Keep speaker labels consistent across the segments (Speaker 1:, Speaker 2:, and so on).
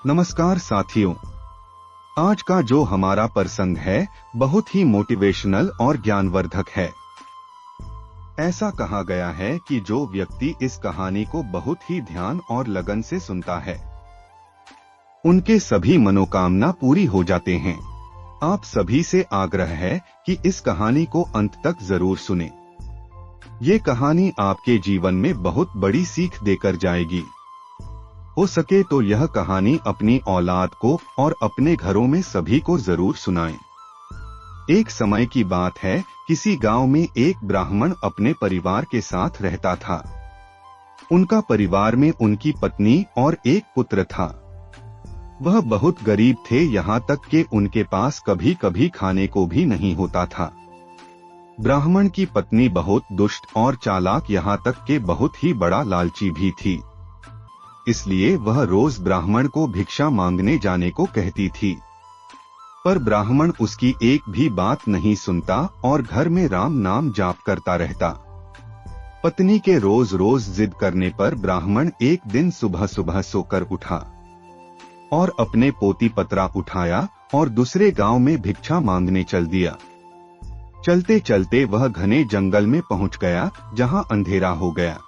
Speaker 1: नमस्कार साथियों, आज का जो हमारा प्रसंग है बहुत ही मोटिवेशनल और ज्ञानवर्धक है। ऐसा कहा गया है कि जो व्यक्ति इस कहानी को बहुत ही ध्यान और लगन से सुनता है उनके सभी मनोकामना पूरी हो जाते हैं। आप सभी से आग्रह है कि इस कहानी को अंत तक जरूर सुनें। ये कहानी आपके जीवन में बहुत बड़ी सीख देकर जाएगी। हो सके तो यह कहानी अपनी औलाद को और अपने घरों में सभी को जरूर सुनाएं। एक समय की बात है, किसी गांव में एक ब्राह्मण अपने परिवार के साथ रहता था। उनका परिवार में उनकी पत्नी और एक पुत्र था। वह बहुत गरीब थे, यहाँ तक कि उनके पास कभी कभी खाने को भी नहीं होता था। ब्राह्मण की पत्नी बहुत दुष्ट और चालाक, यहाँ तक कि बहुत ही बड़ा लालची भी थी। इसलिए वह रोज ब्राह्मण को भिक्षा मांगने जाने को कहती थी, पर ब्राह्मण उसकी एक भी बात नहीं सुनता और घर में राम नाम जाप करता रहता। पत्नी के रोज रोज जिद करने पर ब्राह्मण एक दिन सुबह सुबह सोकर उठा और अपने पोती पतरा उठाया और दूसरे गांव में भिक्षा मांगने चल दिया। चलते चलते वह घने जंगल में पहुंच गया, जहां अंधेरा हो गया।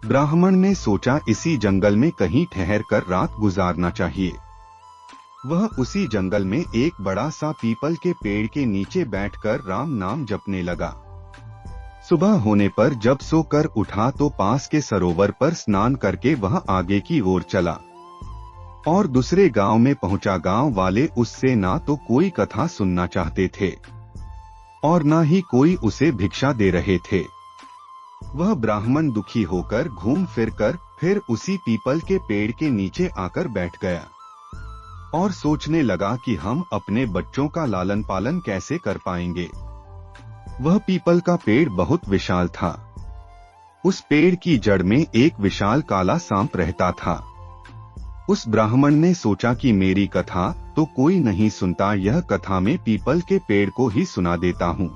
Speaker 1: ब्राह्मण ने सोचा इसी जंगल में कहीं ठहर कर रात गुजारना चाहिए। वह उसी जंगल में एक बड़ा सा पीपल के पेड़ के नीचे बैठकर राम नाम जपने लगा। सुबह होने पर जब सोकर उठा तो पास के सरोवर पर स्नान करके वह आगे की ओर चला और दूसरे गांव में पहुंचा। गांव वाले उससे ना तो कोई कथा सुनना चाहते थे और ना ही कोई उसे भिक्षा दे रहे थे। वह ब्राह्मण दुखी होकर घूम फिर कर फिर उसी पीपल के पेड़ के नीचे आकर बैठ गया और सोचने लगा कि हम अपने बच्चों का लालन पालन कैसे कर पाएंगे। वह पीपल का पेड़ बहुत विशाल था। उस पेड़ की जड़ में एक विशाल काला सांप रहता था। उस ब्राह्मण ने सोचा कि मेरी कथा तो कोई नहीं सुनता, यह कथा में पीपल के पेड़ को ही सुना देता हूँ,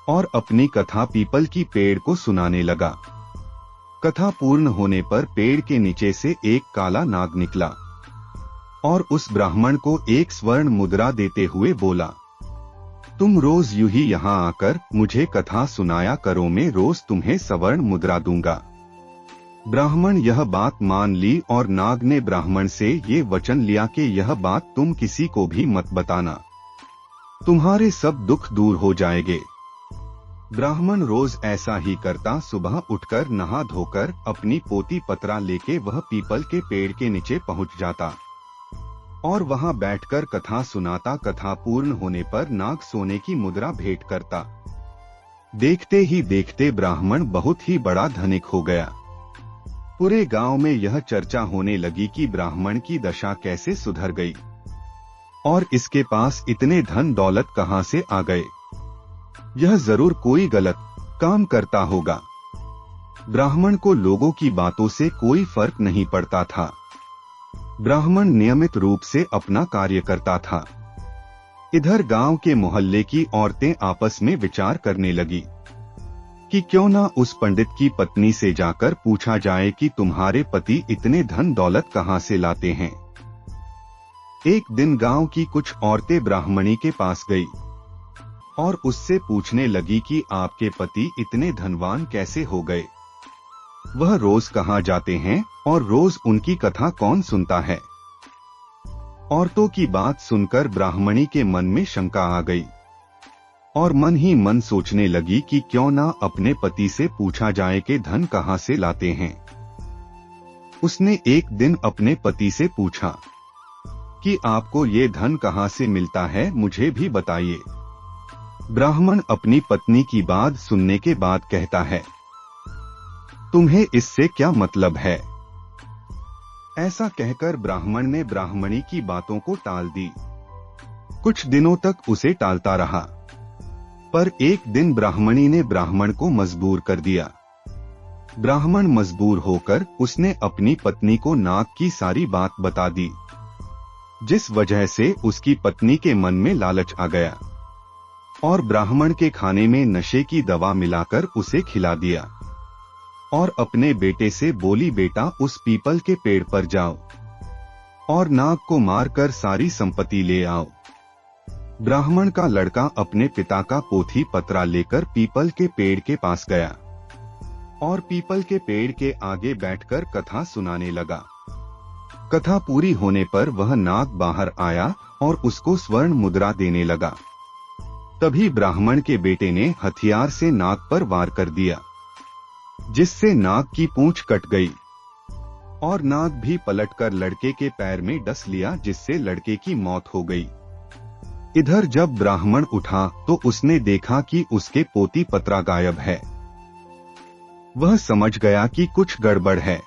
Speaker 1: और अपनी कथा पीपल की पेड़ को सुनाने लगा। कथा पूर्ण होने पर पेड़ के नीचे से एक काला नाग निकला और उस ब्राह्मण को एक स्वर्ण मुद्रा देते हुए बोला, तुम रोज यूं ही यहाँ आकर मुझे कथा सुनाया करो, मैं रोज तुम्हें स्वर्ण मुद्रा दूंगा। ब्राह्मण यह बात मान ली और नाग ने ब्राह्मण से ये वचन लिया कि यह बात तुम किसी को भी मत बताना, तुम्हारे सब दुख दूर हो जाएंगे। ब्राह्मण रोज ऐसा ही करता। सुबह उठकर नहा धोकर अपनी पोती पतरा लेके वह पीपल के पेड़ के नीचे पहुंच जाता और वहां बैठकर कथा सुनाता। कथा पूर्ण होने पर नाग सोने की मुद्रा भेंट करता। देखते ही देखते ब्राह्मण बहुत ही बड़ा धनिक हो गया। पूरे गांव में यह चर्चा होने लगी कि ब्राह्मण की दशा कैसे सुधर गई और इसके पास इतने धन दौलत कहां से आ गए। यह जरूर कोई गलत काम करता होगा। ब्राह्मण को लोगों की बातों से कोई फर्क नहीं पड़ता था। ब्राह्मण नियमित रूप से अपना कार्य करता था। इधर गांव के मोहल्ले की औरतें आपस में विचार करने लगी कि क्यों ना उस पंडित की पत्नी से जाकर पूछा जाए कि तुम्हारे पति इतने धन दौलत कहां से लाते हैं। एक दिन गांव की कुछ औरतें ब्राह्मणी के पास गई और उससे पूछने लगी कि आपके पति इतने धनवान कैसे हो गए, वह रोज कहाँ जाते हैं और रोज उनकी कथा कौन सुनता है। औरतों की बात सुनकर ब्राह्मणी के मन में शंका आ गई और मन ही मन सोचने लगी कि क्यों ना अपने पति से पूछा जाए कि धन कहाँ से लाते हैं। उसने एक दिन अपने पति से पूछा कि आपको ये धन कहाँ से मिलता है, मुझे भी बताइए। ब्राह्मण अपनी पत्नी की बात सुनने के बाद कहता है, तुम्हें इससे क्या मतलब है। ऐसा कहकर ब्राह्मण ने ब्राह्मणी की बातों को टाल दी। कुछ दिनों तक उसे टालता रहा, पर एक दिन ब्राह्मणी ने ब्राह्मण को मजबूर कर दिया। ब्राह्मण मजबूर होकर उसने अपनी पत्नी को नाग की सारी बात बता दी, जिस वजह से उसकी पत्नी के मन में लालच आ गया और ब्राह्मण के खाने में नशे की दवा मिलाकर उसे खिला दिया और अपने बेटे से बोली, बेटा उस पीपल के पेड़ पर जाओ और नाग को मारकर सारी संपत्ति ले आओ। ब्राह्मण का लड़का अपने पिता का पोथी पत्रा लेकर पीपल के पेड़ के पास गया और पीपल के पेड़ के आगे बैठकर कथा सुनाने लगा। कथा पूरी होने पर वह नाग बाहर आया और उसको स्वर्ण मुद्रा देने लगा। तभी ब्राह्मण के बेटे ने हथियार से नाग पर वार कर दिया, जिससे नाग की पूंछ कट गई और नाग भी पलटकर लड़के के पैर में डस लिया, जिससे लड़के की मौत हो गई। इधर जब ब्राह्मण उठा तो उसने देखा कि उसके पोथी पत्रा गायब है। वह समझ गया कि कुछ गड़बड़ है।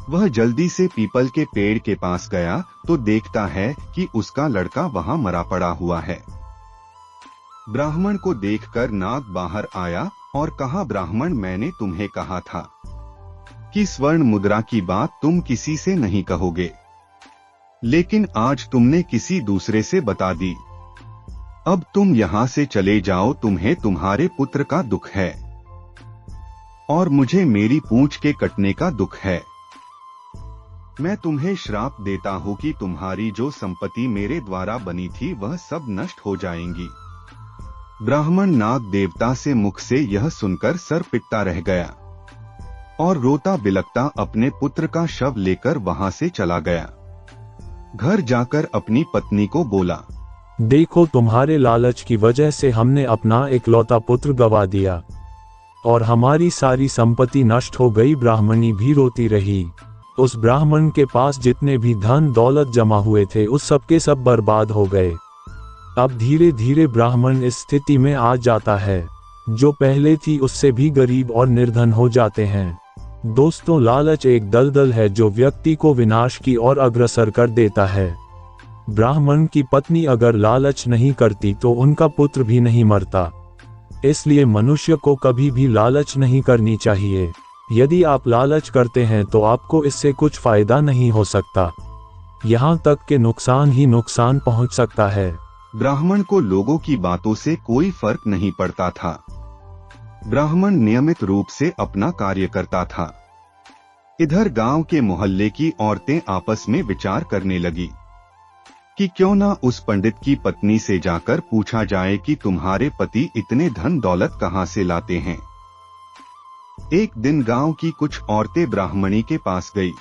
Speaker 1: वह जल्दी से पीपल के पेड़ के पास गया तो देखता है कि उसका लड़का वहां मरा पड़ा हुआ है। ब्राह्मण को देखकर नाग बाहर आया और कहा, ब्राह्मण, मैंने तुम्हें कहा था कि स्वर्ण मुद्रा की बात तुम किसी से नहीं कहोगे, लेकिन आज तुमने किसी दूसरे से बता दी। अब तुम यहाँ से चले जाओ, तुम्हें तुम्हारे पुत्र का दुख है और मुझे मेरी पूंछ के कटने का दुख है। मैं तुम्हें श्राप देता हूँ कि तुम्हारी जो संपत्ति मेरे द्वारा बनी थी वह सब नष्ट हो जाएंगी। ब्राह्मण नाग देवता से मुख से यह सुनकर सर पिटता रह गया और रोता बिलखता अपने पुत्र का शव लेकर वहां से चला गया। घर जाकर अपनी पत्नी को बोला,
Speaker 2: देखो, तुम्हारे लालच की वजह से हमने अपना इकलौता पुत्र गवा दिया और हमारी सारी संपत्ति नष्ट हो गई। ब्राह्मणी भी रोती रही। उस ब्राह्मण के पास जितने भी धन दौलत जमा हुए थे उस सब के सब बर्बाद हो गए। अब धीरे धीरे ब्राह्मण इस स्थिति में आ जाता है, जो पहले थी उससे भी गरीब और निर्धन हो जाते हैं। दोस्तों, लालच एक दलदल है जो व्यक्ति को विनाश की ओर अग्रसर कर देता है। ब्राह्मण की पत्नी अगर लालच नहीं करती तो उनका पुत्र भी नहीं मरता। इसलिए मनुष्य को कभी भी लालच नहीं करनी चाहिए। यदि आप लालच करते हैं तो आपको इससे कुछ फायदा नहीं हो सकता, यहाँ तक कि नुकसान ही नुकसान पहुँच सकता है।
Speaker 1: ब्राह्मण को लोगों की बातों से कोई फर्क नहीं पड़ता था। ब्राह्मण नियमित रूप से अपना कार्य करता था। इधर गांव के मोहल्ले की औरतें आपस में विचार करने लगी कि क्यों ना उस पंडित की पत्नी से जाकर पूछा जाए कि तुम्हारे पति इतने धन दौलत कहाँ से लाते हैं। एक दिन गांव की कुछ औरतें ब्राह्मणी के पास गई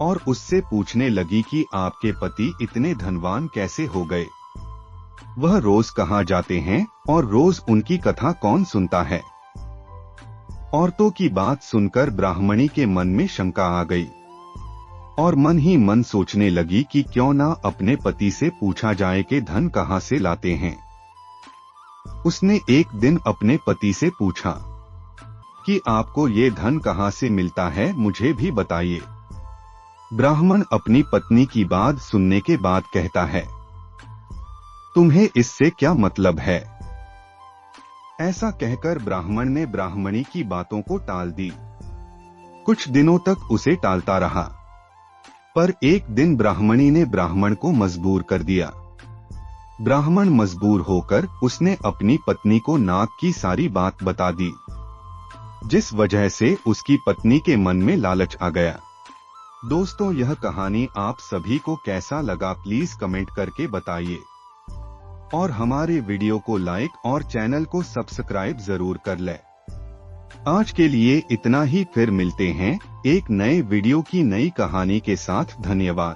Speaker 1: और उससे पूछने लगी कि आपके पति इतने धनवान कैसे हो गए, वह रोज कहाँ जाते हैं और रोज उनकी कथा कौन सुनता है। औरतों की बात सुनकर ब्राह्मणी के मन में शंका आ गई और मन ही मन सोचने लगी कि क्यों ना अपने पति से पूछा जाए कि धन कहाँ से लाते हैं। उसने एक दिन अपने पति से पूछा कि आपको ये धन कहाँ से मिलता है, मुझे भी बताइए। ब्राह्मण अपनी पत्नी की बात सुनने के बाद कहता है, तुम्हें इससे क्या मतलब है। ऐसा कहकर ब्राह्मण ने ब्राह्मणी की बातों को टाल दी। कुछ दिनों तक उसे टालता रहा, पर एक दिन ब्राह्मणी ने ब्राह्मण को मजबूर कर दिया। ब्राह्मण मजबूर होकर उसने अपनी पत्नी को नाग की सारी बात बता दी, जिस वजह से उसकी पत्नी के मन में लालच आ गया। दोस्तों, यह कहानी आप सभी को कैसा लगा प्लीज कमेंट करके बताइए और हमारे वीडियो को लाइक और चैनल को सब्सक्राइब जरूर कर लें। आज के लिए इतना ही, फिर मिलते हैं एक नए वीडियो की नई कहानी के साथ। धन्यवाद।